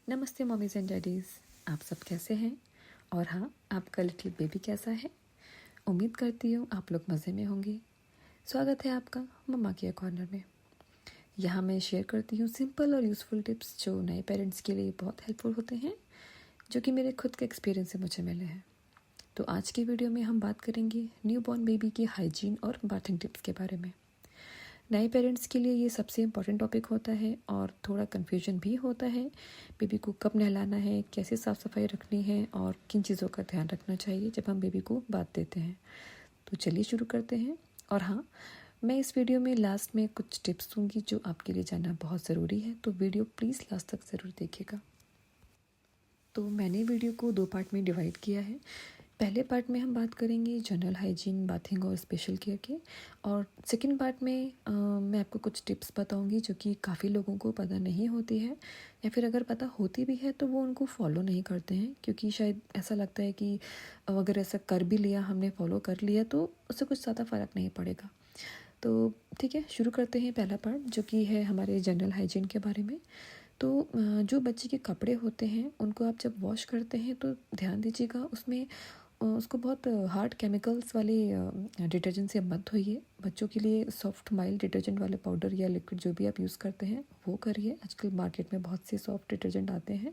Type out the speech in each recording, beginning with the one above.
नमस्ते mummy's and daddies. आप सब कैसे हैं? और हाँ, आपका लिटिल बेबी कैसा है? उम्मीद करती हूँ आप लोग मज़े में होंगे। स्वागत है आपका मम्मा केयर कॉर्नर में। यहाँ मैं शेयर करती हूँ सिंपल और यूज़फुल टिप्स जो नए पेरेंट्स के लिए बहुत हेल्पफुल होते हैं, जो कि मेरे खुद के एक्सपीरियंस से मुझे मिले हैं। तो आज की वीडियो में हम बात करेंगे न्यूबॉर्न बेबी की हाइजीन और बाथिंग टिप्स के बारे में। नए पेरेंट्स के लिए ये सबसे इम्पॉर्टेंट टॉपिक होता है और थोड़ा कन्फ्यूजन भी होता है। बेबी को कब नहलाना है, कैसे साफ़ सफाई रखनी है और किन चीज़ों का ध्यान रखना चाहिए जब हम बेबी को बात देते हैं। तो चलिए शुरू करते हैं। और हाँ, मैं इस वीडियो में लास्ट में कुछ टिप्स दूंगी जो आपके लिए जानना बहुत ज़रूरी है, तो वीडियो प्लीज़ लास्ट तक ज़रूर देखिएगा। तो मैंने वीडियो को 2 पार्ट में डिवाइड किया है। पहले पार्ट में हम बात करेंगे जनरल हाइजीन, बाथिंग और स्पेशल केयर के, और सेकंड पार्ट में मैं आपको कुछ टिप्स बताऊंगी जो कि काफ़ी लोगों को पता नहीं होती है, या फिर अगर पता होती भी है तो वो उनको फॉलो नहीं करते हैं, क्योंकि शायद ऐसा लगता है कि अगर ऐसा कर भी लिया, हमने फॉलो कर लिया तो उससे कुछ ज़्यादा फ़र्क नहीं पड़ेगा। तो ठीक है, शुरू करते हैं पहला पार्ट जो कि है हमारे जनरल हाइजीन के बारे में। तो जो बच्चे के कपड़े होते हैं उनको आप जब वॉश करते हैं तो ध्यान दीजिएगा उसमें उसको बहुत हार्ड केमिकल्स वाले डिटर्जेंट से मत धोइए। बच्चों के लिए सॉफ्ट माइल्ड डिटर्जेंट वाले पाउडर या लिक्विड जो भी आप यूज़ करते हैं वो करिए। आजकल मार्केट में बहुत से सॉफ्ट डिटर्जेंट आते हैं,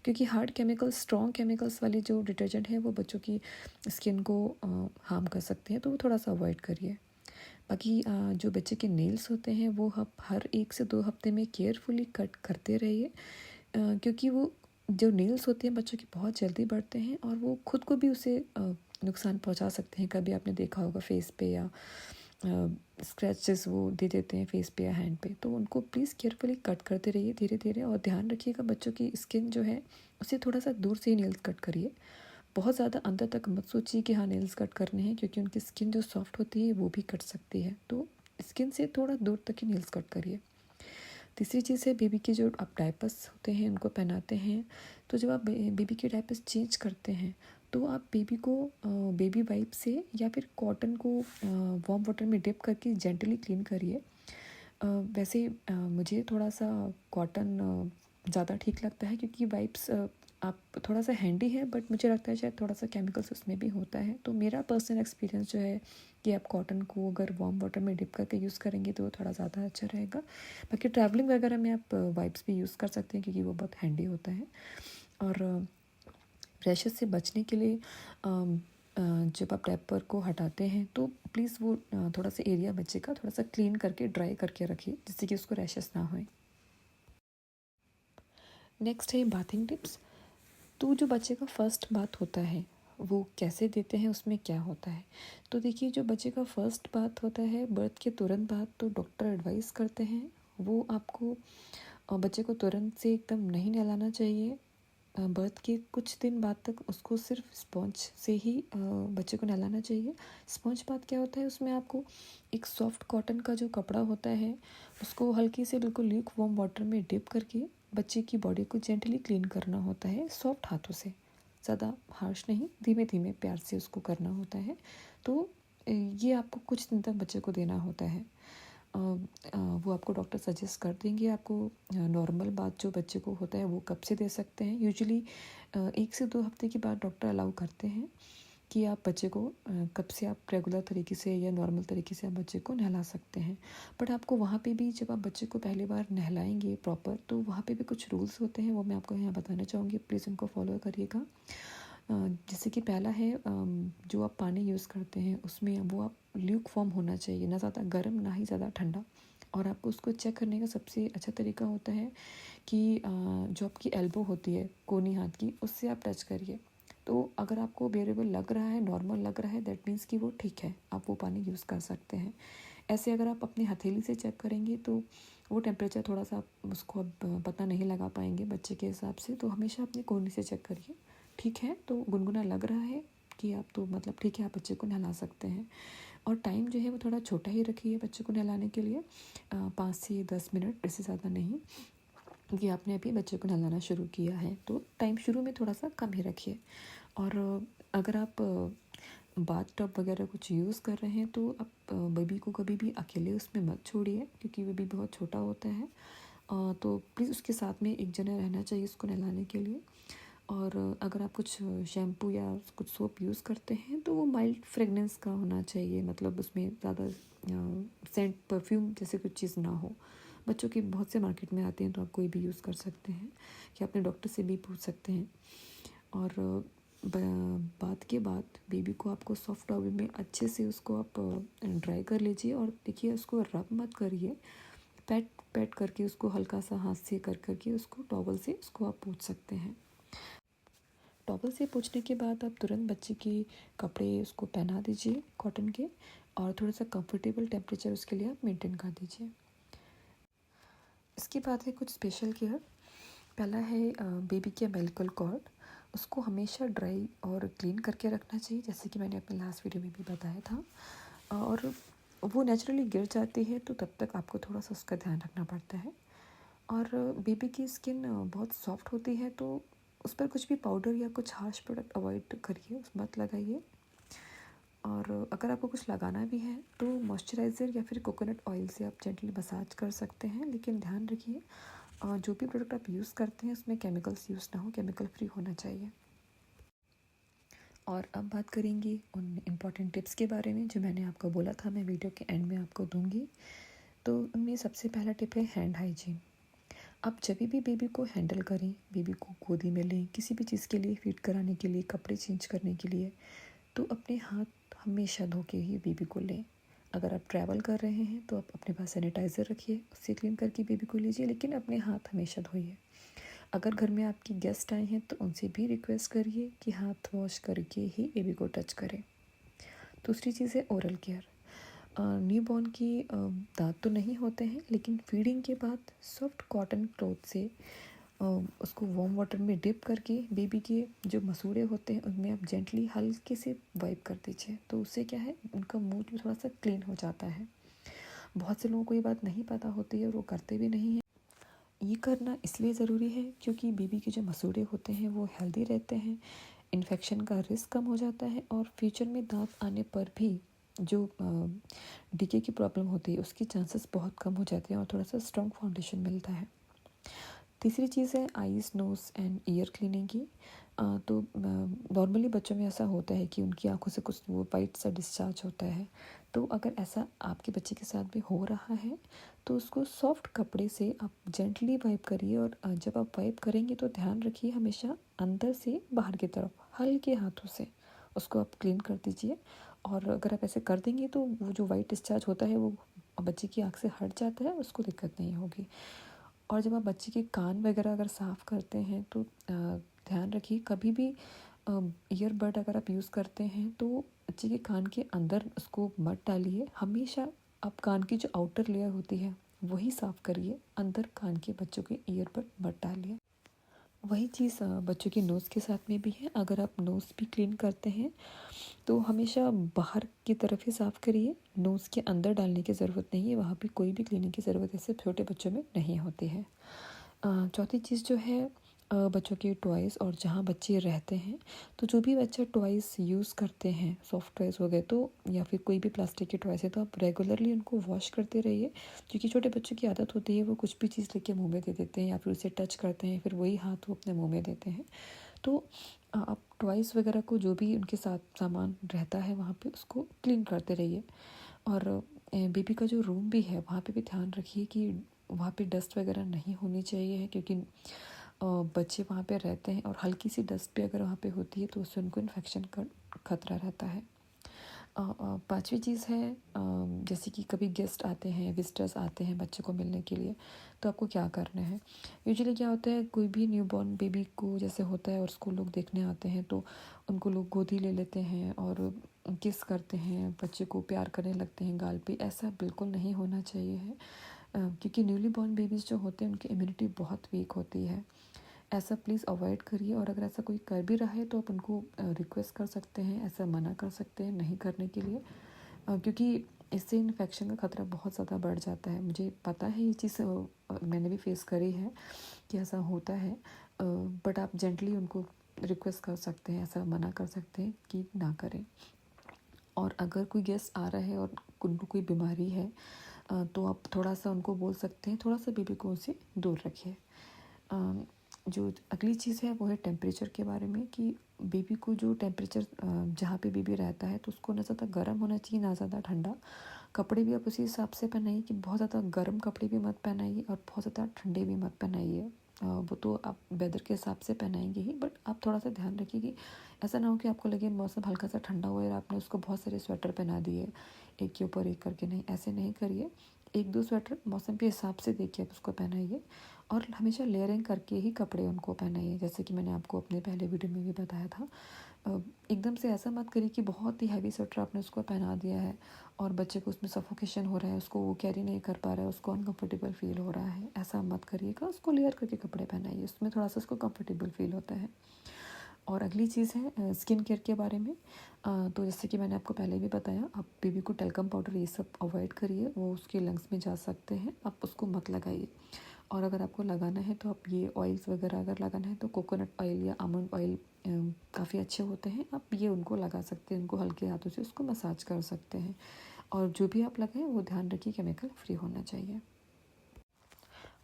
क्योंकि हार्ड केमिकल्स, स्ट्रॉन्ग केमिकल्स वाले जो डिटर्जेंट है वो बच्चों की स्किन को हार्म कर सकते हैं, तो वो थोड़ा सा अवॉइड करिए। बाकी जो बच्चे के नेल्स होते हैं वो आप हर 1 से 2 हफ्ते में केयरफुली कट करते रहिए, क्योंकि वो जो नेल्स होते हैं बच्चों के बहुत जल्दी बढ़ते हैं और वो खुद को भी उसे नुकसान पहुंचा सकते हैं। कभी आपने देखा होगा फेस पे या स्क्रैचेस वो दे देते हैं फेस पे या हैंड पे, तो उनको प्लीज़ केयरफुली कट करते रहिए धीरे धीरे, और ध्यान रखिएगा बच्चों की स्किन जो है उसे थोड़ा सा दूर से ही नेल्स कट करिए। बहुत ज़्यादा अंदर तक मत सोचिए कि हाँ नेल्स कट करने हैं, क्योंकि उनकी स्किन जो सॉफ्ट होती है वो भी कट सकती है, तो स्किन से थोड़ा दूर तक ही नेल्स कट करिए। तीसरी चीज़ है बेबी के जो आप डायपर्स होते हैं उनको पहनाते हैं, तो जब आप बेबी के डायपर्स चेंज करते हैं तो आप बेबी को बेबी वाइप से या फिर कॉटन को वार्म वाटर में डिप करके जेंटली क्लीन करिए। वैसे मुझे थोड़ा सा कॉटन ज़्यादा ठीक लगता है, क्योंकि वाइप्स आप थोड़ा सा हैंडी है, बट मुझे लगता है शायद थोड़ा सा केमिकल्स उसमें भी होता है। तो मेरा पर्सनल एक्सपीरियंस जो है कि आप कॉटन को अगर वार्म वाटर में डिप करके यूज़ करेंगे तो वो थोड़ा ज़्यादा अच्छा रहेगा। बाकी ट्रैवलिंग वगैरह में आप वाइप्स भी यूज़ कर सकते हैं, क्योंकि वो बहुत हैंडी होता है। और रैशेस से बचने के लिए जब आप डायपर को हटाते हैं तो प्लीज़ वो थोड़ा सा एरिया बच्चे का थोड़ा सा क्लीन करके ड्राई करके रखिए, जिससे कि उसको रैशेस ना होए। नेक्स्ट है बाथिंग टिप्स। तो जो बच्चे का फर्स्ट बात होता है वो कैसे देते हैं, उसमें क्या होता है? तो देखिए, जो बच्चे का फर्स्ट बात होता है बर्थ के तुरंत बाद, तो डॉक्टर एडवाइस करते हैं वो आपको बच्चे को तुरंत से एकदम नहीं नहलाना चाहिए। बर्थ के कुछ दिन बाद तक उसको सिर्फ स्पॉन्ज से ही बच्चे को नहलाना चाहिए। स्पॉन्ज बात क्या होता है, उसमें आपको एक सॉफ्ट कॉटन का जो कपड़ा होता है उसको हल्की से बिल्कुल ल्यूक वार्म वाटर में डिप करके बच्चे की बॉडी को जेंटली क्लीन करना होता है, सॉफ्ट हाथों से, ज़्यादा हार्श नहीं, धीमे धीमे प्यार से उसको करना होता है। तो ये आपको कुछ दिन तक बच्चे को देना होता है। वो आपको डॉक्टर सजेस्ट कर देंगे आपको नॉर्मल बात जो बच्चे को होता है वो कब से दे सकते हैं। यूजुअली 1 से 2 हफ्ते के बाद डॉक्टर अलाउ करते हैं कि आप बच्चे को कब से आप रेगुलर तरीके से या नॉर्मल तरीके से आप बच्चे को नहला सकते हैं। बट आपको वहाँ पे भी, जब आप बच्चे को पहली बार नहलाएंगे प्रॉपर, तो वहाँ पे भी कुछ रूल्स होते हैं, वो मैं आपको यहाँ बताना चाहूँगी, प्लीज़ उनको फॉलो करिएगा। जैसे कि पहला है, जो आप पानी यूज़ करते हैं उसमें वो आप ल्यूक फॉर्म होना चाहिए, ना ज़्यादा गर्म ना ही ज़्यादा ठंडा। और आपको उसको चेक करने का सबसे अच्छा तरीका होता है कि जो आपकी एल्बो होती है कोनी हाथ की, उससे आप टच करिए। तो अगर आपको बेरेबल लग रहा है, नॉर्मल लग रहा है, दैट मीन्स कि वो ठीक है, आप वो पानी यूज़ कर सकते हैं। ऐसे अगर आप अपनी हथेली से चेक करेंगे तो वो टेम्परेचर थोड़ा सा उसको अब पता नहीं लगा पाएंगे बच्चे के हिसाब से, तो हमेशा अपनी कोनी से चेक करिए। ठीक है, तो गुनगुना लग रहा है कि आप, तो मतलब ठीक है, आप बच्चे को नहला सकते हैं। और टाइम जो है वो थोड़ा छोटा ही रखिए बच्चे को नहलाने के लिए, 5 से 10 मिनट, इससे ज़्यादा नहीं, क्योंकि आपने अभी बच्चे को नहलाना शुरू किया है, तो टाइम शुरू में थोड़ा सा कम ही रखिए। और अगर आप बाथ टब वगैरह कुछ यूज़ कर रहे हैं तो आप बेबी को कभी भी अकेले उसमें मत छोड़िए, क्योंकि बेबी बहुत छोटा होता है तो प्लीज़ उसके साथ में एक जना रहना चाहिए उसको नहलाने के लिए। और अगर आप कुछ शैम्पू या कुछ सोप यूज़ करते हैं तो वो माइल्ड फ्रेगनेंस का होना चाहिए, मतलब उसमें ज़्यादा सेंट परफ्यूम जैसे कुछ चीज़ ना हो। बच्चों की बहुत से मार्केट में आते हैं तो आप कोई भी यूज़ कर सकते हैं, कि अपने डॉक्टर से भी पूछ सकते हैं। और बात के बाद बेबी को आपको सॉफ्ट टॉवल में अच्छे से उसको आप ड्राई कर लीजिए। और देखिए उसको रब मत करिए, पैट पैट करके उसको हल्का सा हाथ से कर करके उसको टॉवल से उसको आप पोंछ सकते हैं। टॉवल से पोंछने के बाद आप तुरंत बच्चे के कपड़े उसको पहना दीजिए कॉटन के, और थोड़ा सा कंफर्टेबल टेम्परेचर उसके लिए आप मेंटेन कर दीजिए। इसके बाद है कुछ स्पेशल केयर। पहला है बेबी के अम्बिलिकल कॉर्ड, उसको हमेशा ड्राई और क्लीन करके रखना चाहिए, जैसे कि मैंने अपने लास्ट वीडियो में भी बताया था। और वो नेचुरली गिर जाती है तो तब तक आपको थोड़ा सा उसका ध्यान रखना पड़ता है। और बेबी की स्किन बहुत सॉफ्ट होती है तो उस पर कुछ भी पाउडर या कुछ हार्श प्रोडक्ट अवॉइड करिए, उस मत लगाइए। और अगर आपको कुछ लगाना भी है तो मॉइस्चराइज़र या फिर कोकोनट ऑयल से आप जेंटली मसाज कर सकते हैं, लेकिन ध्यान रखिए जो भी प्रोडक्ट आप यूज़ करते हैं उसमें केमिकल्स यूज़ ना हो, केमिकल फ्री होना चाहिए। और अब बात करेंगे उन इम्पॉर्टेंट टिप्स के बारे में जो मैंने आपको बोला था मैं वीडियो के एंड में आपको दूंगी। तो उनमें सबसे पहला टिप है हैंड हाइजीन। आप जब भी बेबी को हैंडल करें, बेबी को गोदी में लें, किसी भी चीज़ के लिए फीड कराने के लिए, कपड़े चेंज करने के लिए, तो अपने हाथ हमेशा धो के ही बेबी को लें। अगर आप ट्रैवल कर रहे हैं तो आप अपने पास सैनिटाइज़र रखिए, उससे क्लीन करके बेबी को लीजिए, लेकिन अपने हाथ हमेशा धोइए। अगर घर में आपकी गेस्ट आए हैं तो उनसे भी रिक्वेस्ट करिए कि हाथ वॉश करके ही बेबी को टच करें। दूसरी चीज़ है ओरल केयर। न्यू बॉर्न की दांत तो नहीं होते हैं, लेकिन फीडिंग के बाद सॉफ्ट कॉटन क्लॉथ से उसको वार्म वाटर में डिप करके बेबी के जो मसूड़े होते हैं उनमें आप जेंटली हल्के से वाइप कर दीजिए, तो उससे क्या है उनका मुंह जो थोड़ा सा क्लीन हो जाता है। बहुत से लोगों को ये बात नहीं पता होती है और वो करते भी नहीं हैं। ये करना इसलिए ज़रूरी है क्योंकि बेबी के जो मसूड़े होते हैं वो हेल्दी रहते हैं, इन्फेक्शन का रिस्क कम हो जाता है, और फ्यूचर में दांत आने पर भी जो डीके की प्रॉब्लम होती है उसके चांसेस बहुत कम हो जाते हैं और थोड़ा सा स्ट्रॉन्ग फाउंडेशन मिलता है। तीसरी चीज़ है eyes, nose and ear cleaning की। तो नॉर्मली बच्चों में ऐसा होता है कि उनकी आंखों से कुछ वो वाइट सा डिस्चार्ज होता है। तो अगर ऐसा आपके बच्चे के साथ भी हो रहा है तो उसको सॉफ्ट कपड़े से आप जेंटली वाइप करिए। और जब आप वाइप करेंगे तो ध्यान रखिए हमेशा अंदर से बाहर की तरफ हल्के हाथों से उसको आप क्लीन कर दीजिए। और अगर आप ऐसे कर देंगे तो वो जो वाइट डिस्चार्ज होता है वो बच्चे की आँख से हट जाता है, उसको दिक्कत नहीं होगी। और जब आप बच्चे के कान वगैरह अगर साफ़ करते हैं तो ध्यान रखिए कभी भी ईयरबड अगर आप यूज़ करते हैं तो बच्चे के कान के अंदर उसको मत डालिए। हमेशा आप कान की जो आउटर लेयर होती है वही साफ़ करिए, अंदर कान के बच्चों के ईयरबड मत डालिए। वही चीज़ बच्चों के नोज़ के साथ में भी है। अगर आप नोज़ भी क्लीन करते हैं तो हमेशा बाहर की तरफ ही साफ़ करिए, नोज़ के अंदर डालने की ज़रूरत नहीं है, वहाँ पे कोई भी क्लीनिंग की ज़रूरत ऐसे छोटे बच्चों में नहीं होती है। चौथी चीज़ जो है बच्चों के टॉयज़ और जहाँ बच्चे रहते हैं, तो जो भी बच्चा टॉयज़ यूज़ करते हैं, सॉफ्ट टॉयज़ हो गए तो या फिर कोई भी प्लास्टिक के टॉयज़ है, तो आप रेगुलरली उनको वॉश करते रहिए। क्योंकि छोटे बच्चों की आदत होती है वो कुछ भी चीज़ लेके मुँह में दे देते हैं या फिर उसे टच करते हैं, फिर वही हाथ वो अपने मुँह में देते हैं। तो आप टॉयज़ वगैरह को जो भी उनके साथ सामान रहता है वहाँ पे उसको क्लीन करते रहिए। और बेबी का जो रूम भी है वहाँ पे भी ध्यान रखिए कि वहाँ पे डस्ट वगैरह नहीं होनी चाहिए है, क्योंकि बच्चे वहाँ पे रहते हैं और हल्की सी डस्ट भी अगर वहाँ पे होती है तो उससे उनको इन्फेक्शन का खतरा रहता है। पांचवी चीज़ है जैसे कि कभी गेस्ट आते हैं, विजिटर्स आते हैं बच्चे को मिलने के लिए, तो आपको क्या करना है। यूजुअली क्या होता है कोई भी न्यूबॉर्न बेबी को जैसे होता है और उसको लोग देखने आते हैं तो उनको लोग गोदी ले लेते हैं और किस करते हैं, बच्चे को प्यार करने लगते हैं गाल पे। ऐसा बिल्कुल नहीं होना चाहिए है, क्योंकि न्यूली बॉर्न बेबीज़ जो होते हैं उनकी इम्यूनिटी बहुत वीक होती है। ऐसा प्लीज़ अवॉइड करिए। और अगर ऐसा कोई कर भी रहा है तो आप उनको रिक्वेस्ट कर सकते हैं, ऐसा मना कर सकते हैं नहीं करने के लिए, क्योंकि इससे इन्फेक्शन का खतरा बहुत ज़्यादा बढ़ जाता है। मुझे पता है ये चीज़, मैंने भी फेस करी है कि ऐसा होता है। बट आप जेंटली उनको रिक्वेस्ट कर सकते हैं, ऐसा मना कर सकते हैं कि ना करें। और अगर कोई गेस्ट आ रहा है और उनको कोई बीमारी है तो आप थोड़ा सा उनको बोल सकते हैं, थोड़ा सा बेबी को उनसे दूर रखिए। जो अगली चीज़ है वो है टेम्परेचर के बारे में, कि बेबी को जो टेम्परेचर जहाँ पे बेबी रहता है तो उसको ना ज़्यादा गर्म होना चाहिए ना ज़्यादा ठंडा। कपड़े भी आप उसी हिसाब से पहनाइए कि बहुत ज़्यादा गर्म कपड़े भी मत पहनाइए और बहुत ज़्यादा ठंडे भी मत पहनाइए। वो तो आप वेदर के हिसाब से पहनाएंगे ही, बट आप थोड़ा सा ध्यान रखिए कि ऐसा ना हो कि आपको लगे मौसम हल्का सा ठंडा हुआ है और आपने उसको बहुत सारे स्वेटर पहना दिए एक के ऊपर एक करके। नहीं, ऐसे नहीं करिए। एक दो स्वेटर मौसम के हिसाब से देखिए आप उसको पहनाइए, और हमेशा लेयरिंग करके ही कपड़े उनको पहनाइए, जैसे कि मैंने आपको अपने पहले वीडियो में भी बताया था। एकदम से ऐसा मत करिए कि बहुत ही हैवी स्वेटर आपने उसको पहना दिया है और बच्चे को उसमें सफोकेशन हो रहा है, उसको वो कैरी नहीं कर पा रहा है, उसको अनकंफर्टेबल फील हो रहा है। ऐसा मत करिएगा, उसको लेयर करके कपड़े पहनाइए, उसमें थोड़ा सा उसको कंफर्टेबल फील होता है। और अगली चीज़ है स्किन केयर के बारे में। तो जैसे कि मैंने आपको पहले भी बताया, आप बेबी को टेल्कम पाउडर ये सब अवॉइड करिए, वो उसके लंग्स में जा सकते हैं, आप उसको मत लगाइए। और अगर आपको लगाना है तो आप ये ऑयल्स वगैरह अगर लगाना है तो कोकोनट ऑयल या आमंड ऑयल काफ़ी अच्छे होते हैं, आप ये उनको लगा सकते हैं, उनको हल्के हाथों से उसको मसाज कर सकते हैं। और जो भी आप लगाएं वो ध्यान रखिए केमिकल फ्री होना चाहिए।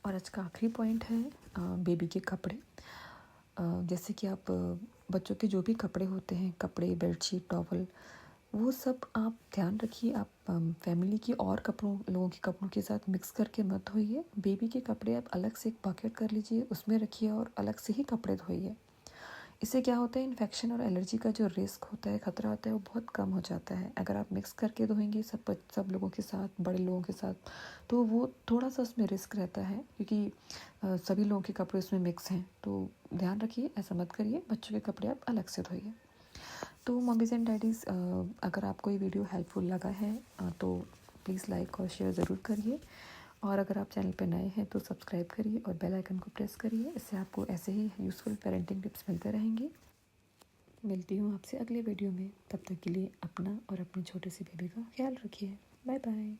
और आज का आखिरी पॉइंट है बेबी के कपड़े। जैसे कि आप बच्चों के जो भी कपड़े होते हैं, कपड़े, बेडशीट, टॉवल, वो सब आप ध्यान रखिए। आप फैमिली की और लोगों के कपड़ों के साथ मिक्स करके मत धोइए। बेबी के कपड़े आप अलग से एक बकेट कर लीजिए, उसमें रखिए और अलग से ही कपड़े धोइए। इससे क्या होता है, इन्फेक्शन और एलर्जी का जो रिस्क होता है, ख़तरा होता है, वो बहुत कम हो जाता है। अगर आप मिक्स करके धोएंगे सब लोगों के साथ, बड़े लोगों के साथ, तो वो थोड़ा सा उसमें रिस्क रहता है, क्योंकि सभी लोगों के कपड़े उसमें मिक्स हैं। तो ध्यान रखिए, ऐसा मत करिए, बच्चों के कपड़े आप अलग से धोइए। तो मम्मीज़ एंड डैडीज़, अगर आपको ये वीडियो हेल्पफुल लगा है तो प्लीज़ लाइक और शेयर ज़रूर करिए। और अगर आप चैनल पर नए हैं तो सब्सक्राइब करिए और बेल आइकन को प्रेस करिए। इससे आपको ऐसे ही यूज़फुल पेरेंटिंग टिप्स मिलते रहेंगे। मिलती हूँ आपसे अगले वीडियो में, तब तक के लिए अपना और अपने छोटे से बेबी का ख्याल रखिए। Bye bye.